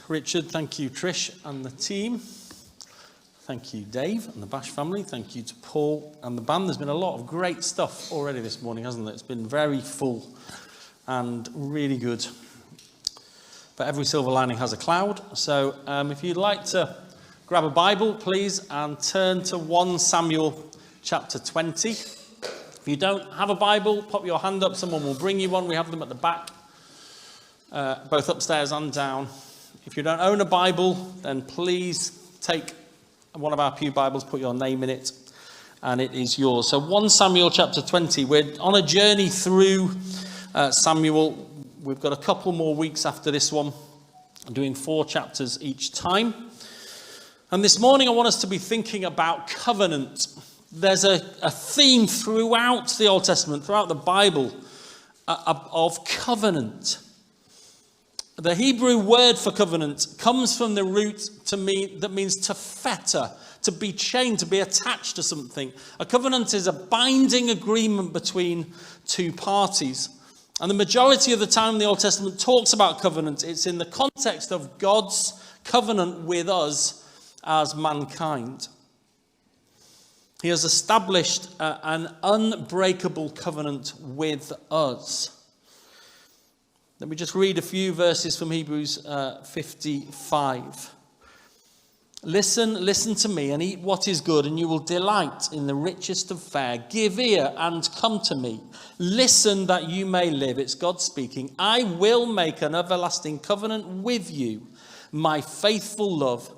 Richard. Thank you, Trish and the team. Thank you, Dave and the Bash family. Thank you to Paul and the band. There's been a lot of great stuff already this morning, hasn't it? It's been very full and really good. But every silver lining has a cloud. So if you'd like to grab a Bible, please, and turn to 1 Samuel chapter 20. If you don't have a Bible, pop your hand up. Someone will bring you one. We have them at the back, both upstairs and down. If you don't own a Bible, then please take one of our pew Bibles, put your name in it, and it is yours. So 1 Samuel chapter 20. We're on a journey through Samuel. We've got a couple more weeks after this one. I'm doing 4 chapters each time. And this morning I want us to be thinking about covenant. There's a theme throughout the Old Testament, throughout the Bible, of covenant. The Hebrew word for covenant comes from the root that means to fetter, to be chained, to be attached to something. A covenant is a binding agreement between two parties. And the majority of the time the Old Testament talks about covenant, it's in the context of God's covenant with us as mankind. He has established an unbreakable covenant with us. Let me just read a few verses from Hebrews 55. Listen to me and eat what is good, and you will delight in the richest of fare. Give ear and come to me. Listen that you may live. It's God speaking. I will make an everlasting covenant with you, my faithful love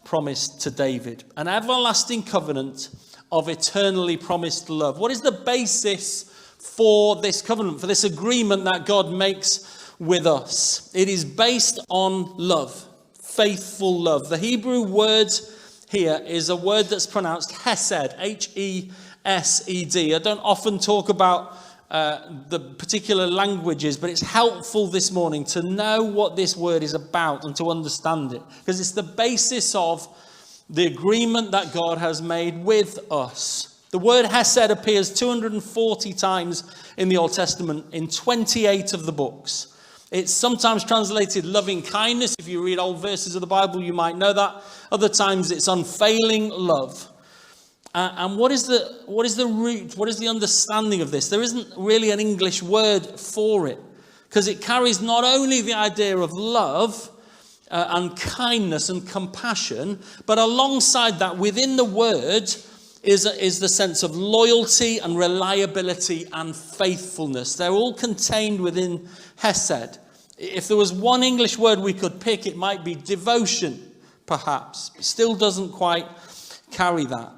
promised to David. An everlasting covenant of eternally promised love. What is the basis for this covenant, for this agreement that God makes with us? It is based on love, faithful love. The Hebrew word here is a word that's pronounced hesed, H-E-S-E-D. I don't often talk about the particular languages, but it's helpful this morning to know what this word is about and to understand it, because it's the basis of the agreement that God has made with us. The word hesed appears 240 times in the Old Testament in 28 of the books. It's sometimes translated loving kindness. If you read old verses of the Bible, you might know that. Other times it's unfailing love. And what is the root? What is the understanding of this? There isn't really an English word for it, because it carries not only the idea of love and kindness and compassion, but alongside that, within the word, is the sense of loyalty and reliability and faithfulness. They're all contained within hesed. If there was one English word we could pick, it might be devotion, perhaps. It still doesn't quite carry that.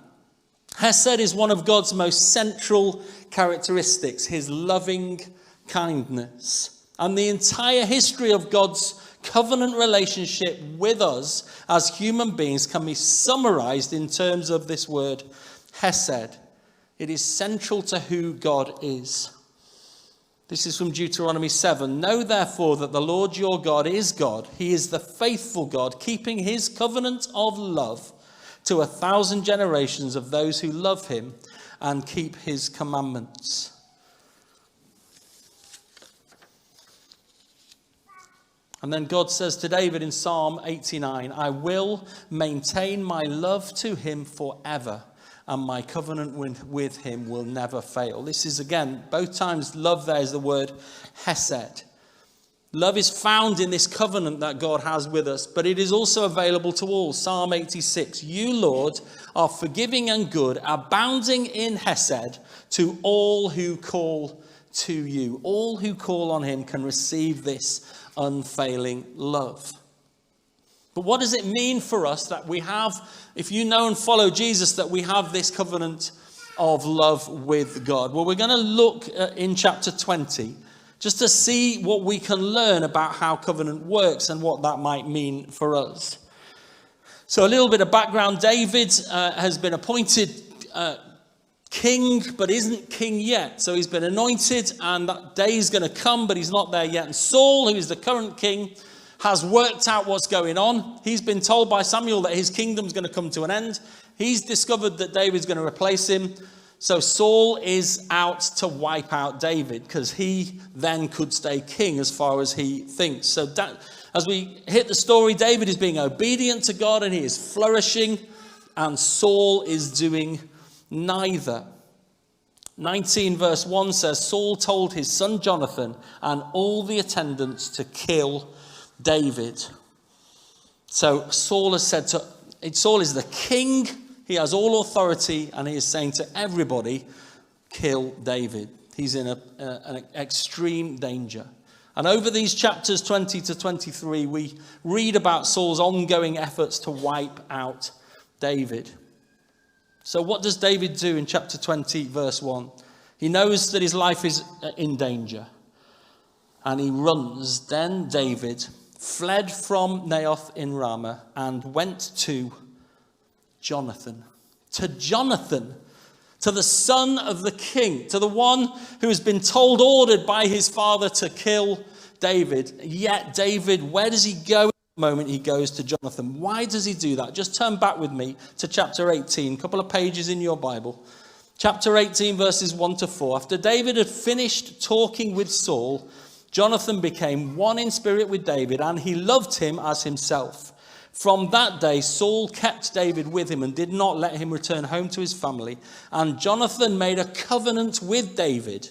Hesed is one of God's most central characteristics, his loving kindness. And the entire history of God's covenant relationship with us as human beings can be summarized in terms of this word, hesed. It is central to who God is. This is from Deuteronomy 7. Know therefore that the Lord your God is God. He is the faithful God, keeping his covenant of love to 1,000 generations of those who love him and keep his commandments. And then God says to David in Psalm 89, I will maintain my love to him forever, and my covenant with him will never fail. This is, again, both times love there is the word hesed. Love is found in this covenant that God has with us, but it is also available to all. Psalm 86, you, Lord, are forgiving and good, abounding in hesed to all who call to you. All who call on him can receive this unfailing love. But what does it mean for us that we have, if you know and follow Jesus, that we have this covenant of love with God? Well, we're going to look in chapter 20 just to see what we can learn about how covenant works and what that might mean for us. So a little bit of background. David has been appointed king, but isn't king yet. So he's been anointed, and that day is going to come, but he's not there yet. And Saul, who is the current king, has worked out what's going on. He's been told by Samuel that his kingdom's going to come to an end. He's discovered that David's going to replace him. So Saul is out to wipe out David, because he then could stay king as far as he thinks. So As we hit the story, David is being obedient to God and he is flourishing, and Saul is doing neither. 19 verse 1 says, Saul told his son Jonathan and all the attendants to kill David. So Saul is the king, he has all authority, and he is saying to everybody, kill David. He's in an extreme danger. And over these chapters 20 to 23, we read about Saul's ongoing efforts to wipe out David. So what does David do in chapter 20, verse 1? He knows that his life is in danger, and he runs. Then David fled from Naioth in Ramah and went to Jonathan. To Jonathan, to the son of the king, to the one who has been ordered by his father to kill David. Yet David, where does he go at the moment he goes to Jonathan? Why does he do that? Just turn back with me to chapter 18, a couple of pages in your Bible. Chapter 18, verses 1 to 4. After David had finished talking with Saul, Jonathan became one in spirit with David, and he loved him as himself. From that day, Saul kept David with him and did not let him return home to his family. And Jonathan made a covenant with David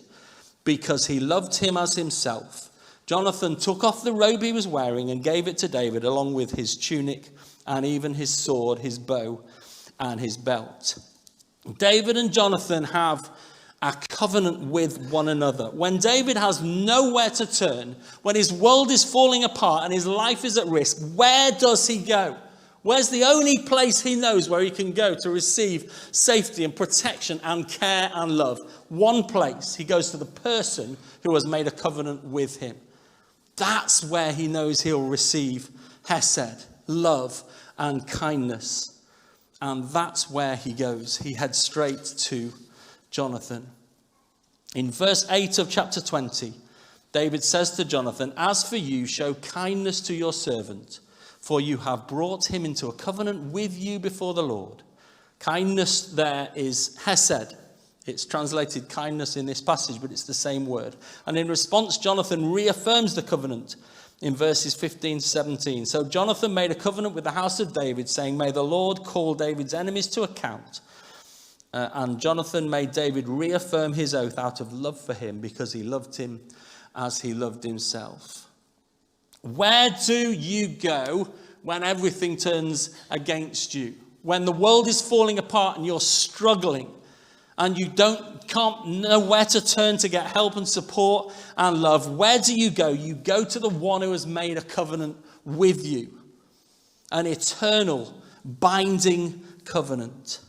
because he loved him as himself. Jonathan took off the robe he was wearing and gave it to David, along with his tunic and even his sword, his bow, and his belt. David and Jonathan have a covenant with one another. When David has nowhere to turn, when his world is falling apart and his life is at risk, where does he go? Where's the only place he knows where he can go to receive safety and protection and care and love? One place. He goes to the person who has made a covenant with him. That's where he knows he'll receive hesed, love, and kindness. And that's where he goes. He heads straight to Jonathan. In verse 8 of chapter 20, David says to Jonathan, "As for you, show kindness to your servant, for you have brought him into a covenant with you before the Lord." Kindness there is hesed. It's translated kindness in this passage, but it's the same word. And in response, Jonathan reaffirms the covenant in verses 15 to 17. So Jonathan made a covenant with the house of David, saying, "May the Lord call David's enemies to account." And Jonathan made David reaffirm his oath out of love for him, because he loved him as he loved himself. Where do you go when everything turns against you? When the world is falling apart and you're struggling and you can't know where to turn to get help and support and love, where do you go? You go to the one who has made a covenant with you. An eternal, binding covenant.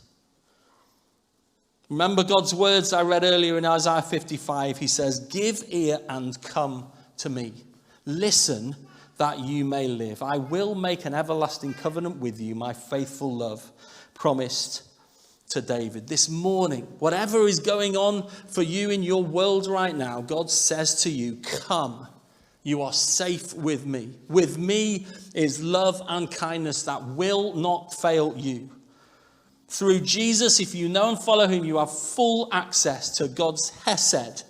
Remember God's words I read earlier in Isaiah 55. He says, "Give ear and come to me. Listen that you may live. I will make an everlasting covenant with you, my faithful love promised to David." This morning, whatever is going on for you in your world right now, God says to you, come. You are safe with me. With me is love and kindness that will not fail you. Through Jesus, if you know and follow him, you have full access to God's hesed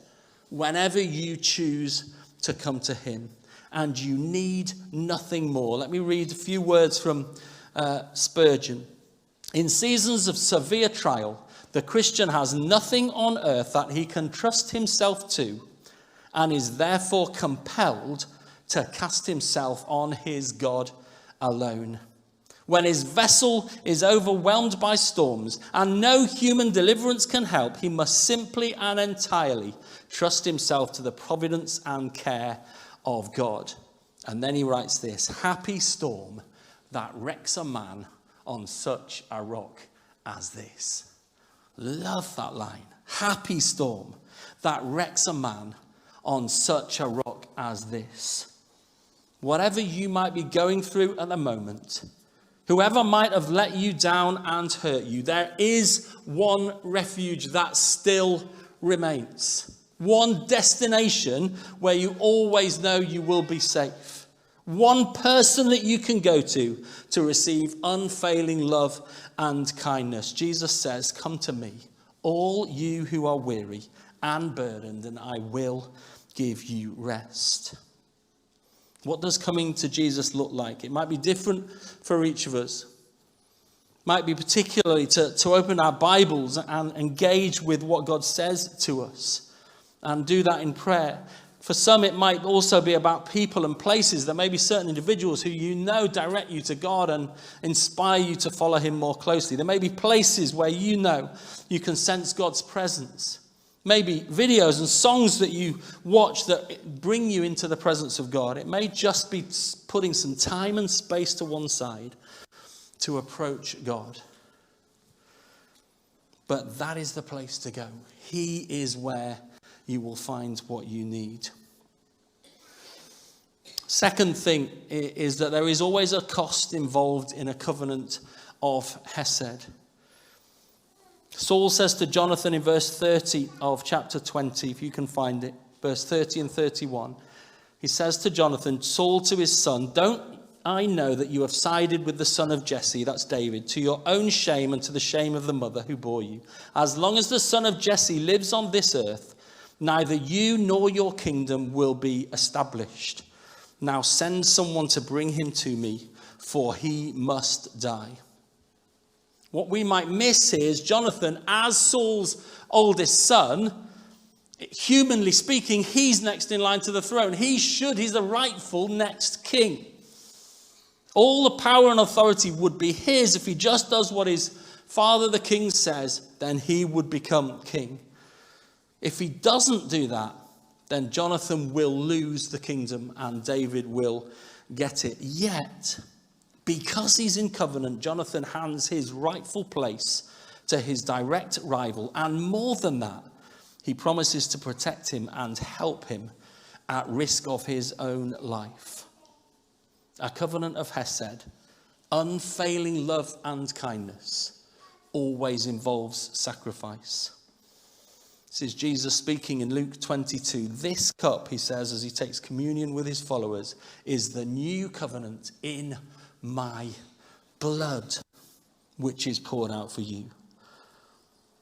whenever you choose to come to him. And you need nothing more. Let me read a few words from Spurgeon. "In seasons of severe trial, the Christian has nothing on earth that he can trust himself to, and is therefore compelled to cast himself on his God alone. When his vessel is overwhelmed by storms and no human deliverance can help, he must simply and entirely trust himself to the providence and care of God." And then he writes this: "Happy storm that wrecks a man on such a rock as this." Love that line. Happy storm that wrecks a man on such a rock as this. Whatever you might be going through at the moment, whoever might have let you down and hurt you, there is one refuge that still remains. One destination where you always know you will be safe. One person that you can go to receive unfailing love and kindness. Jesus says, "Come to me, all you who are weary and burdened, and I will give you rest." What does coming to Jesus look like? It might be different for each of us. It might be particularly to open our Bibles and engage with what God says to us and do that in prayer. For some, it might also be about people and places. There may be certain individuals who you know direct you to God and inspire you to follow him more closely. There may be places where you know you can sense God's presence. Maybe videos and songs that you watch that bring you into the presence of God. It may just be putting some time and space to one side to approach God. But that is the place to go. He is where you will find what you need. Second thing is that there is always a cost involved in a covenant of Hesed. Saul says to Jonathan in verse 30 of chapter 20, if you can find it, verse 30 and 31, he says to Jonathan, Saul to his son, don't I know that you have sided with the son of Jesse, that's David, to your own shame and to the shame of the mother who bore you. As long as the son of Jesse lives on this earth, neither you nor your kingdom will be established. Now send someone to bring him to me, for he must die. What we might miss here is Jonathan, as Saul's oldest son, humanly speaking, he's next in line to the throne. He's the rightful next king. All the power and authority would be his. If he just does what his father, the king, says, then he would become king. If he doesn't do that, then Jonathan will lose the kingdom and David will get it. Yet, because he's in covenant, Jonathan hands his rightful place to his direct rival. And more than that, he promises to protect him and help him at risk of his own life. A covenant of Hesed, unfailing love and kindness, always involves sacrifice. This is Jesus speaking in Luke 22. This cup, he says, as he takes communion with his followers, is the new covenant in my blood, which is poured out for you.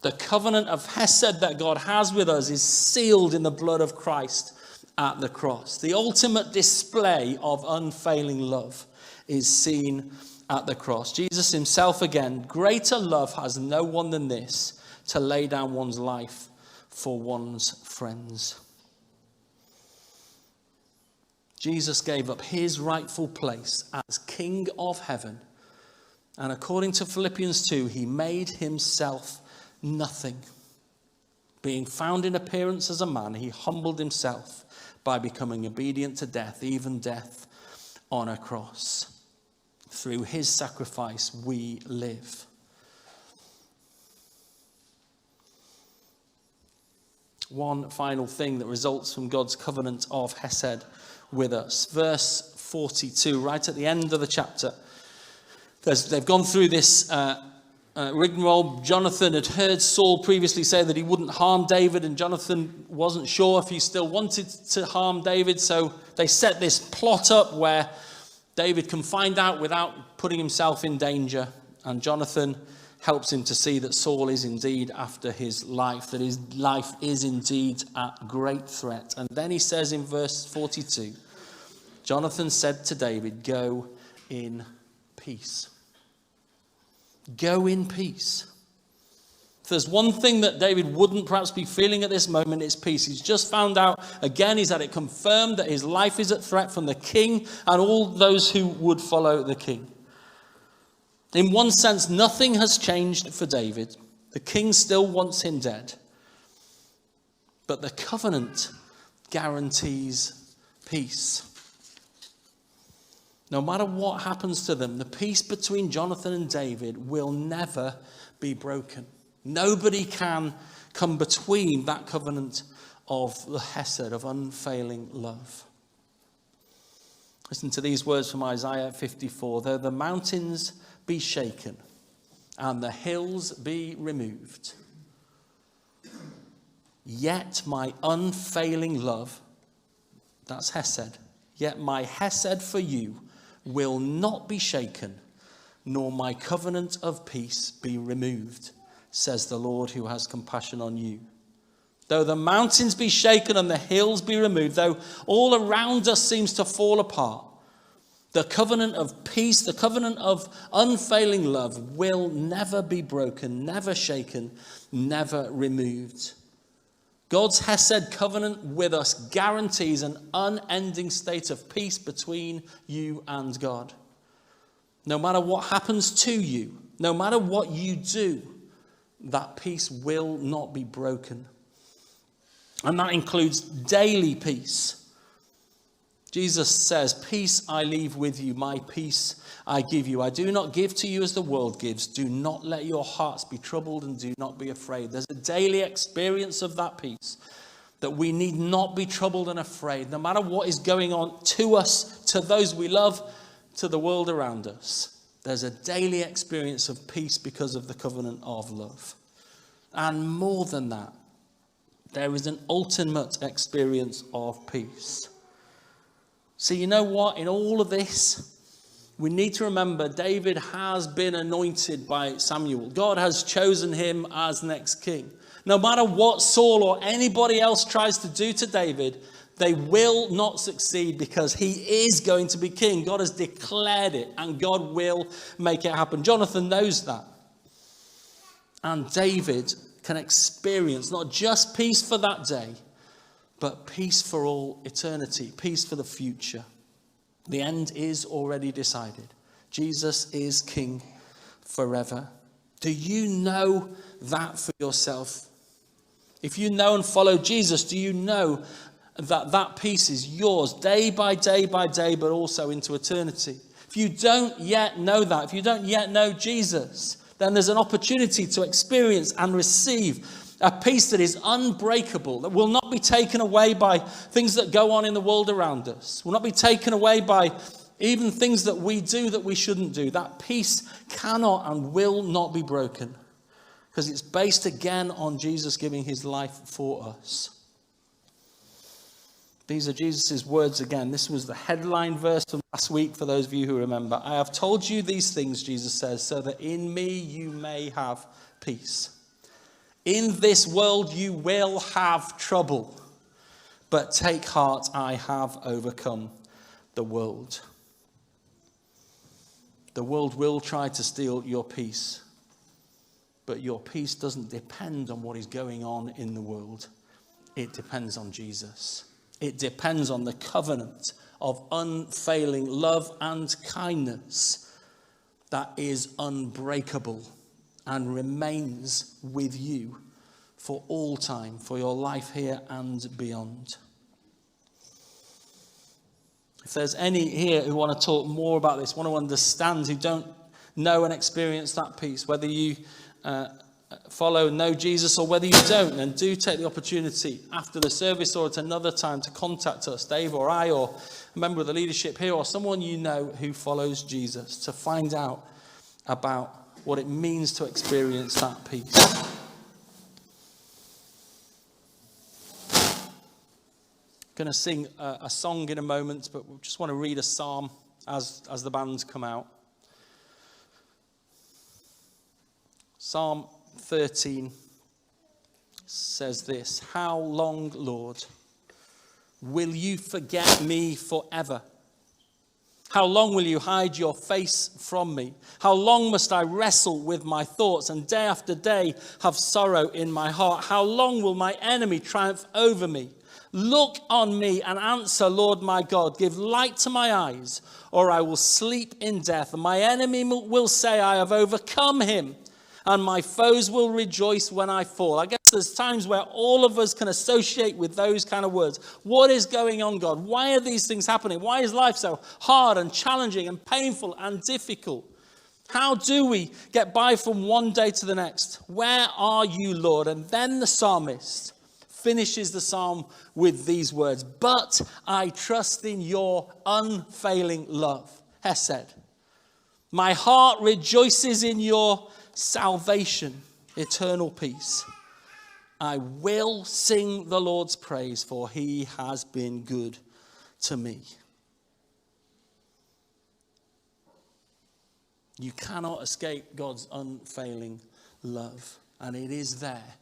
The covenant of Hesed that God has with us is sealed in the blood of Christ at the cross. The ultimate display of unfailing love is seen at the cross. Jesus himself again, greater love has no one than this, to lay down one's life for one's friends. Jesus gave up his rightful place as King of heaven. And according to Philippians 2, he made himself nothing. Being found in appearance as a man, he humbled himself by becoming obedient to death, even death on a cross. Through his sacrifice, we live. One final thing that results from God's covenant of Hesed with us. Verse 42, right at the end of the chapter. They've gone through this rigmarole. Jonathan had heard Saul previously say that he wouldn't harm David, and Jonathan wasn't sure if he still wanted to harm David. So they set this plot up where David can find out without putting himself in danger. And Jonathan helps him to see that Saul is indeed after his life, that his life is indeed at great threat. And then he says in verse 42, Jonathan said to David, go in peace. Go in peace. If there's one thing that David wouldn't perhaps be feeling at this moment, it's peace. He's just found out, again, he's had it confirmed that his life is at threat from the king and all those who would follow the king. In one sense, nothing has changed for David. The king still wants him dead. But the covenant guarantees peace. No matter what happens to them, the peace between Jonathan and David will never be broken. Nobody can come between that covenant of the Hesed, of unfailing love. Listen to these words from Isaiah 54. Though the mountains be shaken and the hills be removed, yet my unfailing love, that's Hesed, yet my Hesed for you will not be shaken, nor my covenant of peace be removed, says the Lord who has compassion on you. Though the mountains be shaken and the hills be removed, though all around us seems to fall apart, the covenant of peace, the covenant of unfailing love will never be broken, never shaken, never removed. God's Hesed covenant with us guarantees an unending state of peace between you and God. No matter what happens to you, no matter what you do, that peace will not be broken. And that includes daily peace. Jesus says, "Peace I leave with you, my peace I give you. I do not give to you as the world gives. Do not let your hearts be troubled and do not be afraid." There's a daily experience of that peace, that we need not be troubled and afraid, no matter what is going on to us, to those we love, to the world around us. There's a daily experience of peace because of the covenant of love. And more than that, there is an ultimate experience of peace. So you know what? In all of this, we need to remember David has been anointed by Samuel. God has chosen him as next king. No matter what Saul or anybody else tries to do to David, they will not succeed because he is going to be king. God has declared it, and God will make it happen. Jonathan knows that. And David can experience not just peace for that day, but peace for all eternity, peace for the future. The end is already decided. Jesus is king forever. Do you know that for yourself? If you know and follow Jesus, do you know that that peace is yours day by day by day, but also into eternity? If you don't yet know that, if you don't yet know Jesus, then there's an opportunity to experience and receive a peace that is unbreakable, that will not be taken away by things that go on in the world around us, will not be taken away by even things that we do that we shouldn't do. That peace cannot and will not be broken because it's based again on Jesus giving his life for us. These are Jesus' words again. This was the headline verse from last week for those of you who remember. "I have told you these things," Jesus says, "so that in me you may have peace. In this world you will have trouble, but take heart, I have overcome the world." The world will try to steal your peace, but your peace doesn't depend on what is going on in the world. It depends on Jesus. It depends on the covenant of unfailing love and kindness that is unbreakable and remains with you for all time, for your life here and beyond. If there's any here who want to talk more about this, want to understand, who don't know and experience that peace, whether you follow and know Jesus or whether you don't, then do take the opportunity after the service or at another time to contact us, Dave or I, or a member of the leadership here, or someone you know who follows Jesus, to find out about what it means to experience that peace. I'm going to sing a song in a moment, but we just want to read a psalm as the bands come out. Psalm 13 says this: "How long, Lord, will you forget me forever? How long will you hide your face from me? How long must I wrestle with my thoughts and day after day have sorrow in my heart? How long will my enemy triumph over me? Look on me and answer, Lord my God. Give light to my eyes, or I will sleep in death. And my enemy will say, I have overcome him, and my foes will rejoice when I fall." I guess there's times where all of us can associate with those kind of words. What is going on, God? Why are these things happening? Why is life so hard and challenging and painful and difficult? How do we get by from one day to the next? Where are you, Lord? And then the psalmist finishes the psalm with these words: "But I trust in your unfailing love, Hesed. My heart rejoices in your salvation, eternal peace. I will sing the Lord's praise, for he has been good to me." You cannot escape God's unfailing love, and it is there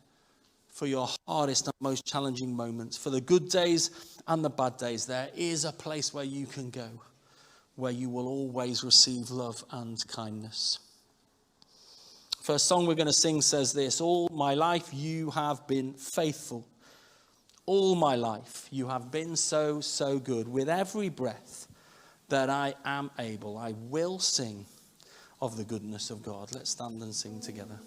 for your hardest and most challenging moments, for the good days and the bad days. There is a place where you can go, where you will always receive love and kindness. First song we're going to sing says this: all my life you have been faithful. All my life you have been so, so good. With every breath that I am able, I will sing of the goodness of God. Let's stand and sing together.